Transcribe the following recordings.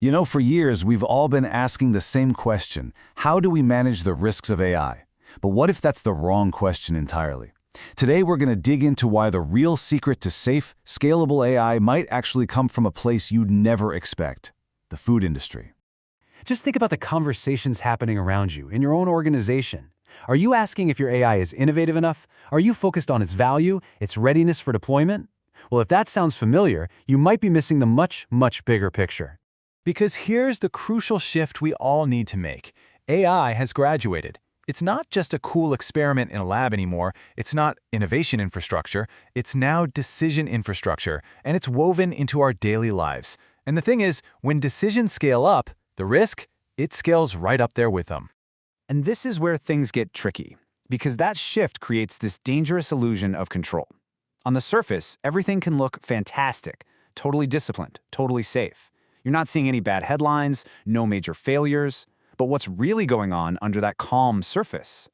You know, for years, we've all been asking the same question: how do we manage the risks of AI? But what if that's the wrong question entirely? Today, we're going to dig into why the real secret to safe, scalable AI might actually come from a place you'd never expect: the food industry. Just think about the conversations happening around you in your own organization. Are you asking if your AI is innovative enough? Are you focused on its value, its readiness for deployment? Well, if that sounds familiar, you might be missing the much bigger picture. Because here's the crucial shift we all need to make. AI has graduated. It's not just a cool experiment in a lab anymore. It's not innovation infrastructure. It's now decision infrastructure, and it's woven into our daily lives. And the thing is, when decisions scale up, the risk, it scales right up there with them. And this is where things get tricky, because that shift creates this dangerous illusion of control. On the surface, everything can look fantastic, totally disciplined, totally safe. You're not seeing any bad headlines, no major failures. But what's really going on under that calm surface?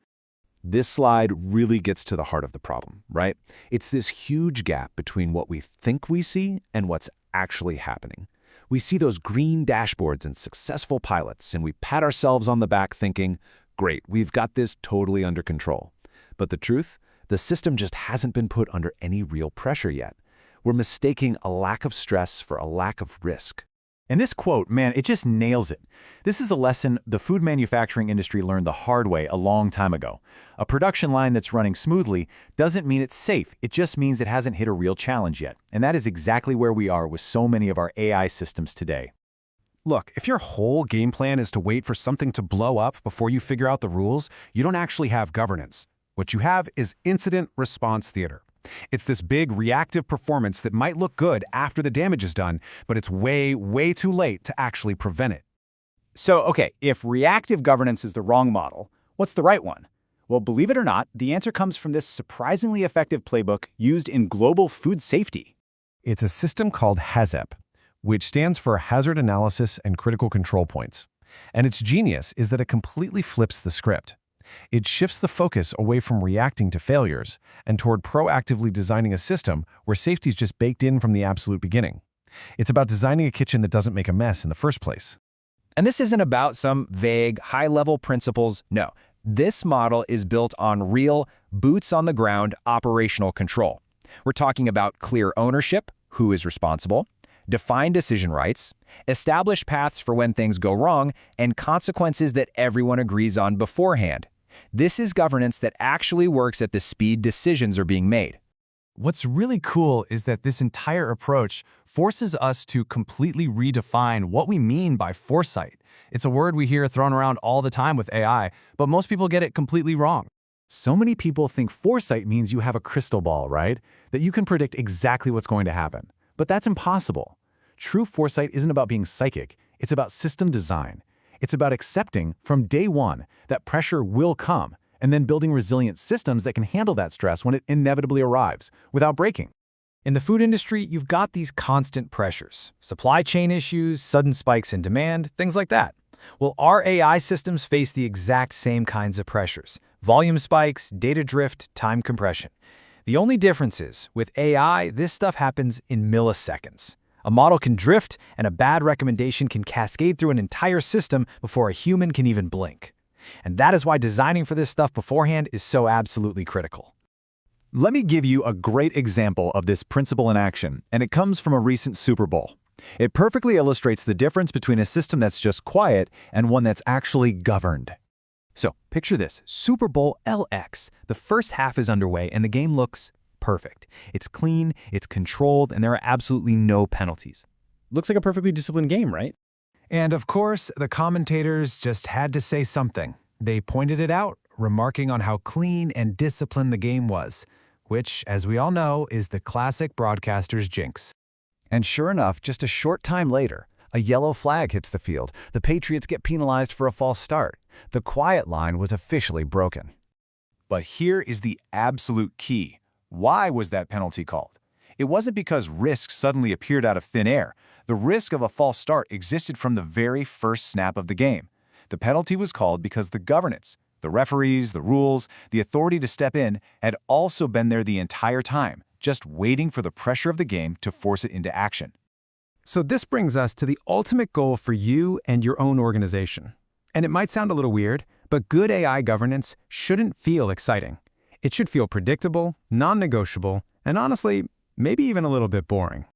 This slide really gets to the heart of the problem, right? It's this huge gap between what we think we see and what's actually happening. We see those green dashboards and successful pilots, and we pat ourselves on the back thinking, great, we've got this totally under control. But the truth? The system just hasn't been put under any real pressure yet. We're mistaking a lack of stress for a lack of risk. And this quote, man, it just nails it. This is a lesson the food manufacturing industry learned the hard way a long time ago. A production line that's running smoothly doesn't mean it's safe. It just means it hasn't hit a real challenge yet. And that is exactly where we are with so many of our AI systems today. Look, if your whole game plan is to wait for something to blow up before you figure out the rules, you don't actually have governance. What you have is incident response theater. It's this big reactive performance that might look good after the damage is done, but it's way too late to actually prevent it. So, okay, if reactive governance is the wrong model, what's the right one? Well, believe it or not, the answer comes from this surprisingly effective playbook used in global food safety. It's a system called HAZEP, which stands for Hazard Analysis and Critical Control Points. And its genius is that it completely flips the script. It shifts the focus away from reacting to failures and toward proactively designing a system where safety is just baked in from the absolute beginning. It's about designing a kitchen that doesn't make a mess in the first place. And this isn't about some vague, high-level principles. No, this model is built on real, boots-on-the-ground operational control. We're talking about clear ownership, who is responsible, defined decision rights, established paths for when things go wrong, and consequences that everyone agrees on beforehand. This is governance that actually works at the speed decisions are being made. What's really cool is that this entire approach forces us to completely redefine what we mean by foresight. It's a word we hear thrown around all the time with AI, but most people get it completely wrong. So many people think foresight means you have a crystal ball, right? That you can predict exactly what's going to happen. But that's impossible. True foresight isn't about being psychic. It's about system design. It's about accepting from day one that pressure will come and then building resilient systems that can handle that stress when it inevitably arrives without breaking. In the food industry, you've got these constant pressures, supply chain issues, sudden spikes in demand, things like that. Well, our AI systems face the exact same kinds of pressures: volume spikes, data drift, time compression. The only difference is, with AI, this stuff happens in milliseconds. A model can drift, and a bad recommendation can cascade through an entire system before a human can even blink. And that is why designing for this stuff beforehand is so absolutely critical. Let me give you a great example of this principle in action, and it comes from a recent Super Bowl. It perfectly illustrates the difference between a system that's just quiet and one that's actually governed. So, picture this: Super Bowl LX. The first half is underway, and the game looks perfect. It's clean, it's controlled, and there are absolutely no penalties. Looks like a perfectly disciplined game, right? And of course, the commentators just had to say something. They pointed it out, remarking on how clean and disciplined the game was, which, as we all know, is the classic broadcaster's jinx. And sure enough, just a short time later, a yellow flag hits the field. The Patriots get penalized for a false start. The quiet line was officially broken. But here is the absolute key. Why was that penalty called? It wasn't because risk suddenly appeared out of thin air. The risk of a false start existed from the very first snap of the game. The penalty was called because the governance, the referees, the rules, the authority to step in had also been there the entire time, just waiting for the pressure of the game to force it into action. So this brings us to the ultimate goal for you and your own organization. And it might sound a little weird, but good AI governance shouldn't feel exciting. It should feel predictable, non-negotiable, and honestly, maybe even a little bit boring.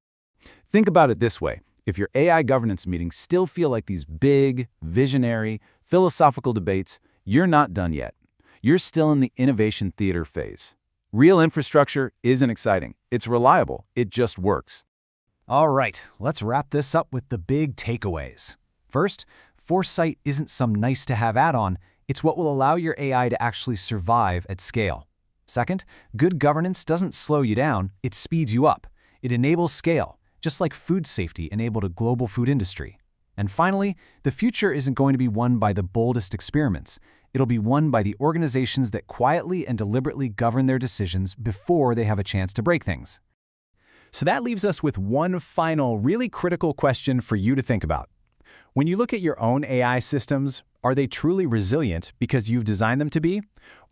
Think about it this way. If your AI governance meetings still feel like these big, visionary, philosophical debates, you're not done yet. You're still in the innovation theater phase. Real infrastructure isn't exciting. It's reliable. It just works. All right, let's wrap this up with the big takeaways. First, foresight isn't some nice-to-have add-on. It's what will allow your AI to actually survive at scale. Second, good governance doesn't slow you down, it speeds you up. It enables scale, just like food safety enabled a global food industry. And finally, the future isn't going to be won by the boldest experiments. It'll be won by the organizations that quietly and deliberately govern their decisions before they have a chance to break things. So that leaves us with one final, really critical question for you to think about. When you look at your own AI systems, are they truly resilient because you've designed them to be?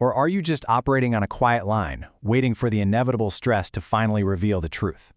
Or are you just operating on a quiet line, waiting for the inevitable stress to finally reveal the truth?